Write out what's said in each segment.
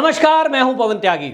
नमस्कार, मैं हूं पवन त्यागी।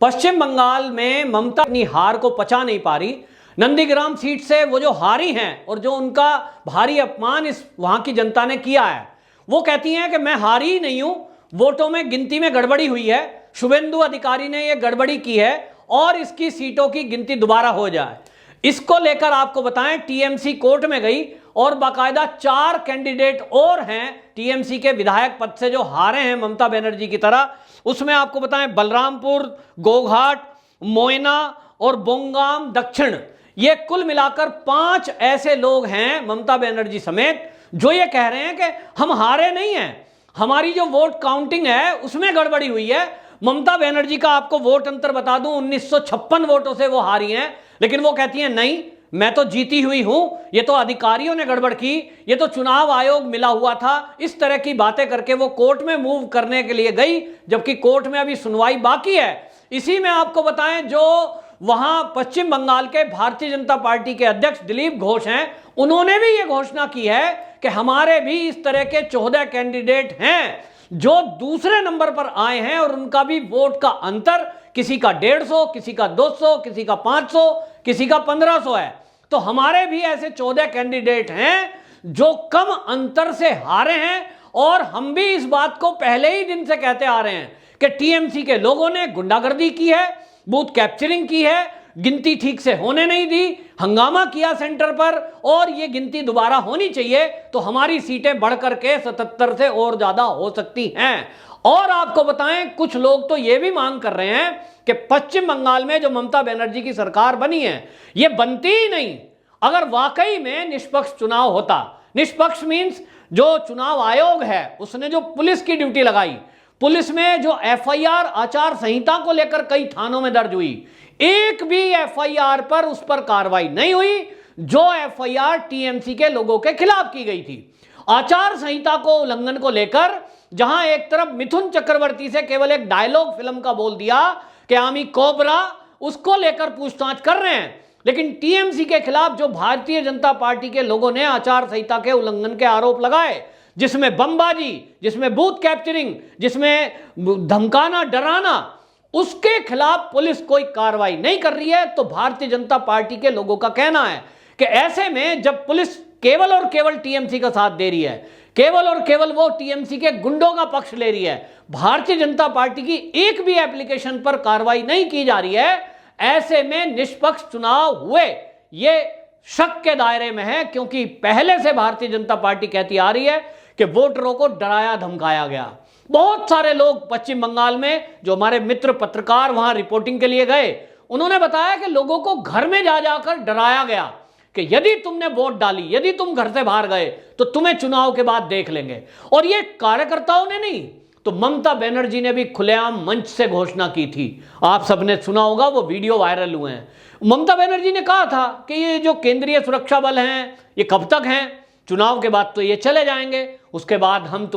पश्चिम बंगाल में ममता अपनी हार को पचा नहीं पा रही। नंदीग्राम सीट से वो जो हारी हैं और जो उनका भारी अपमान इस वहां की जनता ने किया है, वो कहती हैं कि मैं हारी ही नहीं हूं, वोटों में गिनती में गड़बड़ी हुई है, शुभेंदु अधिकारी ने ये गड़बड़ी की है और इसकी सीटों की गिनती दोबारा हो जाए। इसको लेकर आपको बताएं, टीएमसी कोर्ट में गई और बाकायदा 4 कैंडिडेट और हैं टीएमसी के विधायक पद से जो हारे हैं ममता बनर्जी की तरह। उसमें आपको बताएं, बलरामपुर, गोघाट, मोयना और बोंगाम दक्षिण, ये कुल मिलाकर 5 ऐसे लोग हैं ममता बनर्जी समेत जो ये कह रहे हैं कि हम हारे नहीं हैं, हमारी जो वोट काउंटिंग है उसमें गड़बड़ी हुई है। ममता बनर्जी का आपको वोट अंतर बता दूं, 1956 वोटों से वो हारी हैं, लेकिन वो कहती हैं नहीं, मैं तो जीती हुई हूं, ये तो अधिकारियों ने गड़बड़ की, ये तो चुनाव आयोग मिला हुआ था। इस तरह की बातें करके वो कोर्ट में मूव करने के लिए गई, जबकि कोर्ट में अभी सुनवाई बाकी है। इसी में आपको बताएं, जो वहां पश्चिम बंगाल के भारतीय जनता पार्टी के अध्यक्ष दिलीप घोष हैं, उन्होंने भी ये घोषणा की है कि हमारे भी इस तरह के 14 कैंडिडेट हैं जो दूसरे नंबर पर आए हैं और उनका भी वोट का अंतर किसी का 150, किसी का 200, किसी का 500, किसी का 1500 है। तो हमारे भी ऐसे 14 कैंडिडेट हैं जो कम अंतर से हारे हैं और हम भी इस बात को पहले ही दिन से कहते आ रहे हैं कि टीएमसी के लोगों ने गुंडागर्दी की है, बूथ कैप्चरिंग की है, गिनती ठीक से होने नहीं दी, हंगामा किया सेंटर पर, और ये गिनती दोबारा होनी चाहिए तो हमारी सीटें बढ़कर के 77 से और ज्यादा हो सकती हैं। और आपको बताएं, कुछ लोग तो ये भी मांग कर रहे हैं कि पश्चिम बंगाल में जो ममता बनर्जी की सरकार बनी है, ये बनती ही नहीं अगर वाकई में निष्पक्ष चुनाव होता। निष्पक्ष मींस जो चुनाव आयोग है उसने जो पुलिस की ड्यूटी लगाई, पुलिस में जो एफआईआर आचार संहिता को लेकर कई थानों में दर्ज हुई, एक भी एफआईआर पर उस पर कार्रवाई नहीं हुई जो एफआईआर टीएमसी के लोगों के खिलाफ की गई थी। आचार संहिता को उल्लंघन को लेकर जहां एक तरफ मिथुन चक्रवर्ती से केवल एक डायलॉग फिल्म का बोल दिया कि आमी कोबरा, उसको लेकर पूछताछ कर रहे हैं, लेकिन टीएमसी के खिलाफ जो भारतीय जनता पार्टी के लोगों ने आचार संहिता के उल्लंघन के आरोप लगाए, जिसमें बमबाजी, जिसमें बूथ कैप्चरिंग, जिसमें धमकाना डराना, उसके खिलाफ पुलिस कोई कार्रवाई नहीं कर रही है। तो भारतीय जनता पार्टी के लोगों का कहना है कि ऐसे में जब पुलिस केवल और केवल टीएमसी का साथ दे रही है, केवल और केवल वो टीएमसी के गुंडों का पक्ष ले रही है, भारतीय जनता पार्टी की एक भी एप्लीकेशन पर कार्रवाई नहीं की जा रही है, ऐसे में निष्पक्ष चुनाव हुए ये शक के दायरे में है। क्योंकि पहले से भारतीय जनता पार्टी कहती आ रही है कि वोटरों को डराया धमकाया गया। बहुत सारे लोग पश्चिम बंगाल में, जो हमारे मित्र पत्रकार वहां रिपोर्टिंग के लिए गए, उन्होंने बताया कि लोगों को घर में जा जाकर डराया गया कि यदि तुमने वोट डाली, यदि तुम घर से बाहर गए तो तुम्हें चुनाव के बाद देख लेंगे। और ये कार्यकर्ताओं ने नहीं, तो ममता बनर्जी ने भी खुलेआम मंच से घोषणा की थी। आप सबने सुना होगा, वो वीडियो वायरल हुए हैं। ममता बनर्जी ने कहा था कि ये जो केंद्रीय सुरक्षा बल हैं ये कब तक हैं, चुनाव के बाद तो ये चले जाएंगे, उसके बाद हम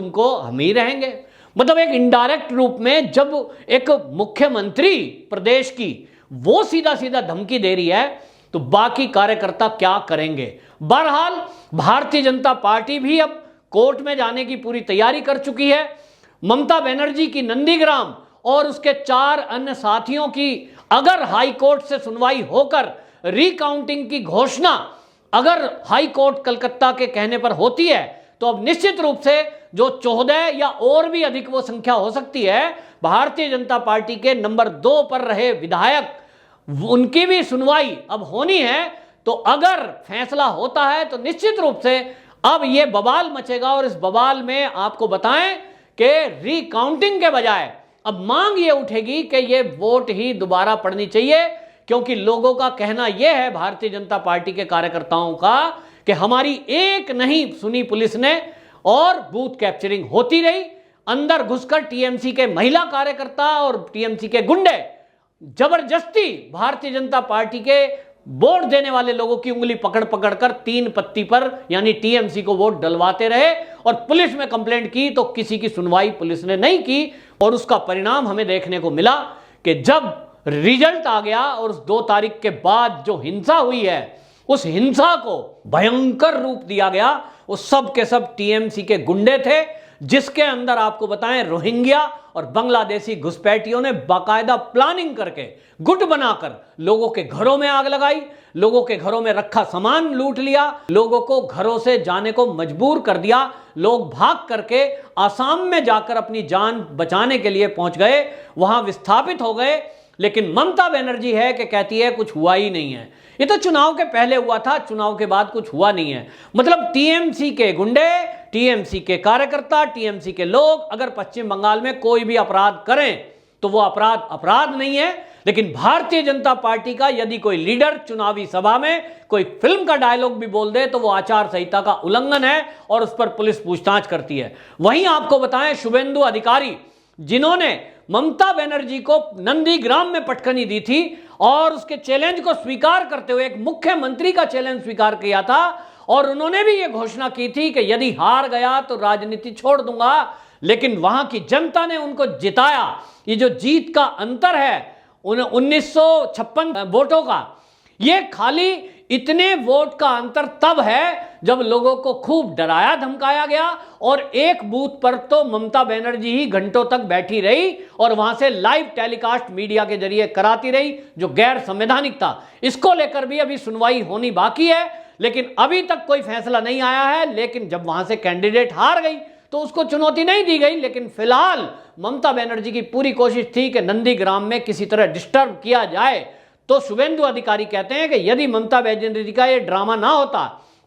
ही रहेंगे। मतलब एक इनडायरेक्ट रूप में जब एक मुख्यमंत्री प्रदेश की वो सीधा सीधा धमकी दे रही है तो बाकी कार्यकर्ता क्या करेंगे। बहरहाल भारतीय जनता पार्टी भी अब कोर्ट में जाने की पूरी तैयारी कर चुकी है। ममता बनर्जी की नंदीग्राम और उसके 4 अन्य साथियों की अगर हाई कोर्ट से सुनवाई होकर रिकाउंटिंग की घोषणा अगर हाई कोर्ट कलकत्ता के कहने पर होती है तो अब निश्चित रूप से जो 14 या और भी अधिक वो संख्या हो सकती है, भारतीय जनता पार्टी के नंबर 2 पर रहे विधायक, उनकी भी सुनवाई अब होनी है। तो अगर फैसला होता है तो निश्चित रूप से अब ये बवाल मचेगा और इस बवाल में आपको बताएं कि रिकाउंटिंग के बजाय अब मांग ये उठेगी कि ये वोट ही दोबारा पड़नी चाहिए। क्योंकि लोगों का कहना यह है, भारतीय जनता पार्टी के कार्यकर्ताओं का, कि हमारी एक नहीं सुनी पुलिस ने और बूथ कैप्चरिंग होती रही। अंदर घुसकर टीएमसी के महिला कार्यकर्ता और टीएमसी के गुंडे जबरदस्ती भारतीय जनता पार्टी के वोट देने वाले लोगों की उंगली पकड़ पकड़ कर 3 पत्ती पर यानी टीएमसी को वोट डलवाते रहे और पुलिस में कंप्लेंट की तो किसी की सुनवाई पुलिस ने नहीं की। और उसका परिणाम हमें देखने को मिला कि जब रिजल्ट आ गया और उस 2 तारीख के बाद जो हिंसा हुई है, उस हिंसा को भयंकर रूप दिया गया। वो सब के सब टीएमसी के गुंडे थे जिसके अंदर आपको बताएं रोहिंग्या और बांग्लादेशी घुसपैठियों ने बाकायदा प्लानिंग करके गुट बनाकर लोगों के घरों में आग लगाई, लोगों के घरों में रखा सामान लूट लिया, लोगों को घरों से जाने को मजबूर कर दिया। लोग भाग करके आसाम में जाकर अपनी जान बचाने के लिए पहुंच गए, वहां विस्थापित हो गए। लेकिन ममता बनर्जी है कि कहती है कुछ हुआ ही नहीं है। ये तो चुनाव के पहले हुआ था, चुनाव के बाद कुछ हुआ नहीं है। मतलब टीएमसी के गुंडे, टीएमसी के कार्यकर्ता, टीएमसी के लोग अगर पश्चिम बंगाल में कोई भी अपराध करें तो वो अपराध अपराध नहीं है। लेकिन भारतीय जनता पार्टी का यदि कोई लीडर चुनावी सभा में कोई फिल्म का डायलॉग भी बोल दे तो वो आचार संहिता का उल्लंघन है और उस पर पुलिस पूछताछ करती है। वहीं आपको बताएं शुभेंदु अधिकारी, जिन्होंने ममता बनर्जी को नंदीग्राम में पटखनी दी थी और उसके चैलेंज को स्वीकार करते हुए एक मुख्यमंत्री का चैलेंज स्वीकार किया था और उन्होंने भी यह घोषणा की थी कि यदि हार गया तो राजनीति छोड़ दूंगा। लेकिन वहां की जनता ने उनको जिताया। ये जो जीत का अंतर है 1956 वोटों का, ये खाली इतने वोट का अंतर तब है जब लोगों को खूब डराया धमकाया गया और एक बूथ पर तो ममता बनर्जी ही घंटों तक बैठी रही और वहां से लाइव टेलीकास्ट मीडिया के जरिए कराती रही, जो गैर संवैधानिक था। इसको लेकर भी अभी सुनवाई होनी बाकी है, लेकिन अभी तक कोई फैसला नहीं आया है। लेकिन जब वहां से कैंडिडेट हार गई तो उसको चुनौती नहीं दी गई। लेकिन फिलहाल ममता बनर्जी की पूरी कोशिश थी कि नंदीग्राम में किसी तरह डिस्टर्ब किया जाए। तो शुभेंदु अधिकारी कहते हैं कि यदि ममता बनर्जी का ये ड्रामा ना होता,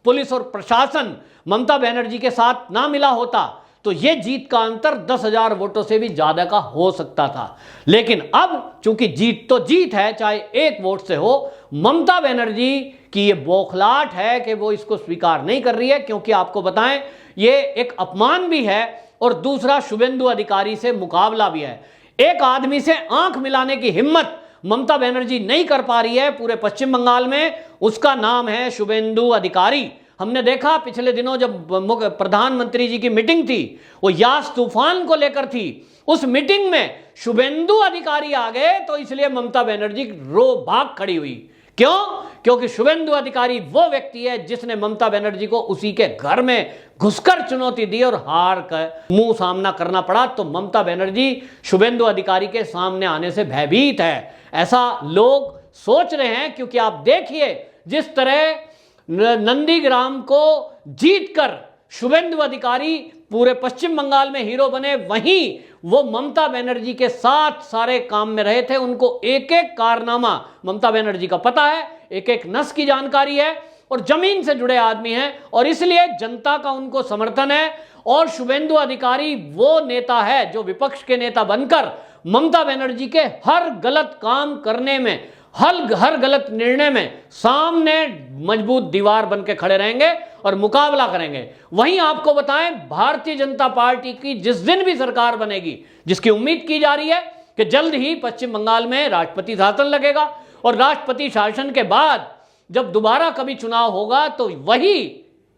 पुलिस और प्रशासन ममता बनर्जी के साथ ना मिला होता, तो ये जीत का अंतर 10,000 वोटों से भी ज्यादा का हो सकता था। लेकिन अब चूंकि जीत तो जीत है, चाहे एक वोट से हो, ममता बनर्जी की ये बौखलाहट है कि वो इसको स्वीकार नहीं कर रही है, क्योंकि आपको बताएं ये एक अपमान भी है और दूसरा शुभेंदु अधिकारी से मुकाबला भी है। एक आदमी से आंख मिलाने की हिम्मत ममता बनर्जी नहीं कर पा रही है पूरे पश्चिम बंगाल में, उसका नाम है शुभेंदु अधिकारी। हमने देखा पिछले दिनों जब प्रधानमंत्री जी की मीटिंग थी, वो यास तूफान को लेकर थी, उस मीटिंग में शुभेंदु अधिकारी आ गए तो इसलिए ममता बनर्जी रो भाग खड़ी हुई। क्यों? क्योंकि शुभेंदु अधिकारी वो व्यक्ति है जिसने ममता बनर्जी को उसी के घर में घुसकर चुनौती दी और हार का मुंह सामना करना पड़ा। तो ममता बनर्जी शुभेंदु अधिकारी के सामने आने से भयभीत है, ऐसा लोग सोच रहे हैं। क्योंकि आप देखिए जिस तरह नंदीग्राम को जीतकर शुभेंदु अधिकारी पूरे पश्चिम बंगाल में हीरो बने, वहीं वो ममता बनर्जी के साथ सारे काम में रहे थे। उनको एक एक कारनामा ममता बनर्जी का पता है, एक एक नस की जानकारी है और जमीन से जुड़े आदमी हैं और इसलिए जनता का उनको समर्थन है। और शुभेंदु अधिकारी वो नेता है जो विपक्ष के नेता बनकर ममता बनर्जी के हर गलत काम करने में, हर गलत निर्णय में सामने मजबूत दीवार बन के खड़े रहेंगे और मुकाबला करेंगे। वहीं आपको बताएं भारतीय जनता पार्टी की जिस दिन भी सरकार बनेगी, जिसकी उम्मीद की जा रही है कि जल्द ही पश्चिम बंगाल में राष्ट्रपति शासन लगेगा और राष्ट्रपति शासन के बाद जब दोबारा कभी चुनाव होगा तो वही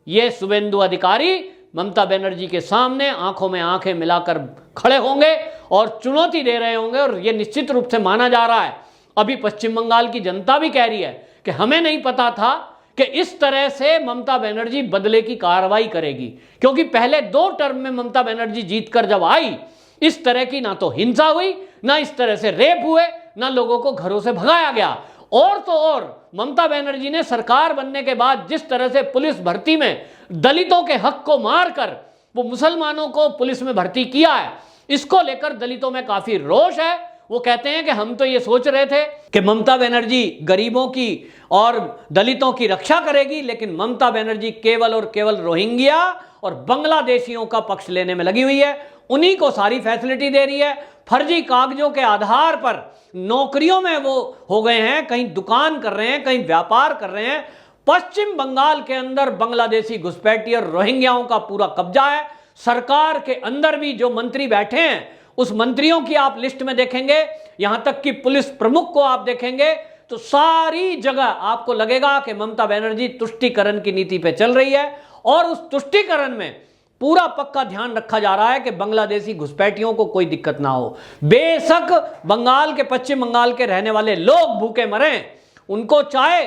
ये शुभेंदु अधिकारी ममता बनर्जी के सामने आंखों में आंखें मिलाकर खड़े होंगे और चुनौती दे रहे होंगे। और यह निश्चित रूप से माना जा रहा है, अभी पश्चिम बंगाल की जनता भी कह रही है कि हमें नहीं पता था कि इस तरह से ममता बनर्जी बदले की कार्रवाई करेगी। क्योंकि पहले 2 टर्म में ममता बनर्जी जीतकर जब आई, इस तरह की ना तो हिंसा हुई, ना इस तरह से रेप हुए, ना लोगों को घरों से भगाया गया। और तो और ममता बनर्जी ने सरकार बनने के बाद जिस तरह से पुलिस भर्ती में दलितों के हक को मारकर वो मुसलमानों को पुलिस में भर्ती किया है, इसको लेकर दलितों में काफी रोष है। वो कहते हैं कि हम तो ये सोच रहे थे कि ममता बनर्जी गरीबों की और दलितों की रक्षा करेगी, लेकिन ममता बनर्जी केवल और केवल रोहिंग्या और बांग्लादेशियों का पक्ष लेने में लगी हुई है, उन्हीं को सारी फैसिलिटी दे रही है। फर्जी कागजों के आधार पर नौकरियों में वो हो गए हैं, कहीं दुकान कर रहे हैं, कहीं व्यापार कर रहे हैं। पश्चिम बंगाल के अंदर बांग्लादेशी घुसपैठी और रोहिंग्याओं का पूरा कब्जा है। सरकार के अंदर भी जो मंत्री बैठे हैं, उस मंत्रियों की आप लिस्ट में देखेंगे, यहां तक कि पुलिस प्रमुख को आप देखेंगे तो सारी जगह आपको लगेगा कि ममता बनर्जी तुष्टीकरण की नीति पे चल रही है। और उस तुष्टीकरण में पूरा पक्का ध्यान रखा जा रहा है कि बांग्लादेशी घुसपैठियों को कोई दिक्कत ना हो। बेशक बंगाल के, पश्चिम बंगाल के रहने वाले लोग भूखे मरें, उनको चाहे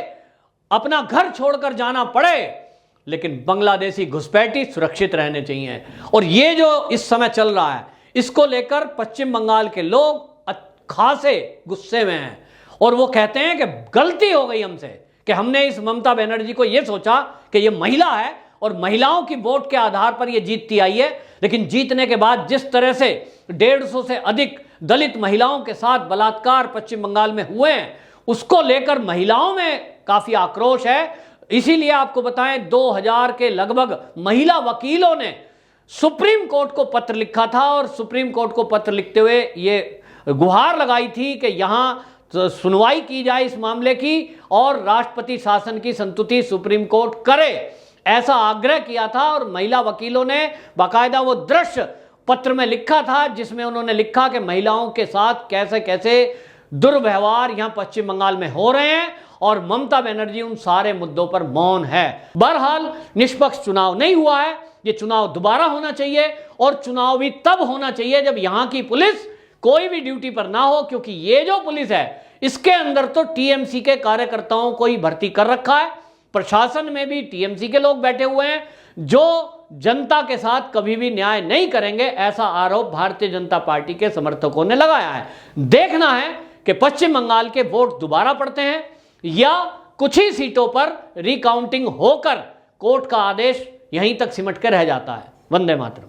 अपना घर छोड़कर जाना पड़े, लेकिन बांग्लादेशी घुसपैठी सुरक्षित रहने चाहिए। और ये जो इस समय चल रहा है, इसको लेकर पश्चिम बंगाल के लोग खासे गुस्से में हैं और वो कहते हैं कि गलती हो गई हमसे कि हमने इस ममता बनर्जी को ये सोचा कि ये महिला है और महिलाओं की वोट के आधार पर ये जीतती आई है, लेकिन जीतने के बाद जिस तरह से 150 से अधिक दलित महिलाओं के साथ बलात्कार पश्चिम बंगाल में हुए हैं, उसको लेकर महिलाओं में काफी आक्रोश है। इसीलिए आपको बताएं 2000 के लगभग महिला वकीलों ने सुप्रीम कोर्ट को पत्र लिखा था और सुप्रीम कोर्ट को पत्र लिखते हुए ये गुहार लगाई थी कि यहां सुनवाई की जाए इस मामले की और राष्ट्रपति शासन की संतुति सुप्रीम कोर्ट करे, ऐसा आग्रह किया था। और महिला वकीलों ने बाकायदा वो दृश्य पत्र में लिखा था जिसमें उन्होंने लिखा कि महिलाओं के साथ कैसे कैसे दुर्व्यवहार यहां पश्चिम बंगाल में हो रहे हैं और ममता बनर्जी उन सारे मुद्दों पर मौन है। बहरहाल निष्पक्ष चुनाव नहीं हुआ है, ये चुनाव दोबारा होना चाहिए और चुनाव भी तब होना चाहिए जब यहां की पुलिस कोई भी ड्यूटी पर ना हो, क्योंकि ये जो पुलिस है इसके अंदर तो टीएमसी के कार्यकर्ताओं को ही भर्ती कर रखा है। प्रशासन में भी टीएमसी के लोग बैठे हुए हैं जो जनता के साथ कभी भी न्याय नहीं करेंगे, ऐसा आरोप भारतीय जनता पार्टी के समर्थकों ने लगाया है। देखना है कि पश्चिम बंगाल के वोट दोबारा पड़ते हैं या कुछ ही सीटों पर रिकाउंटिंग होकर कोर्ट का आदेश यहीं तक सिमट कर रह जाता है। वंदे मातरम।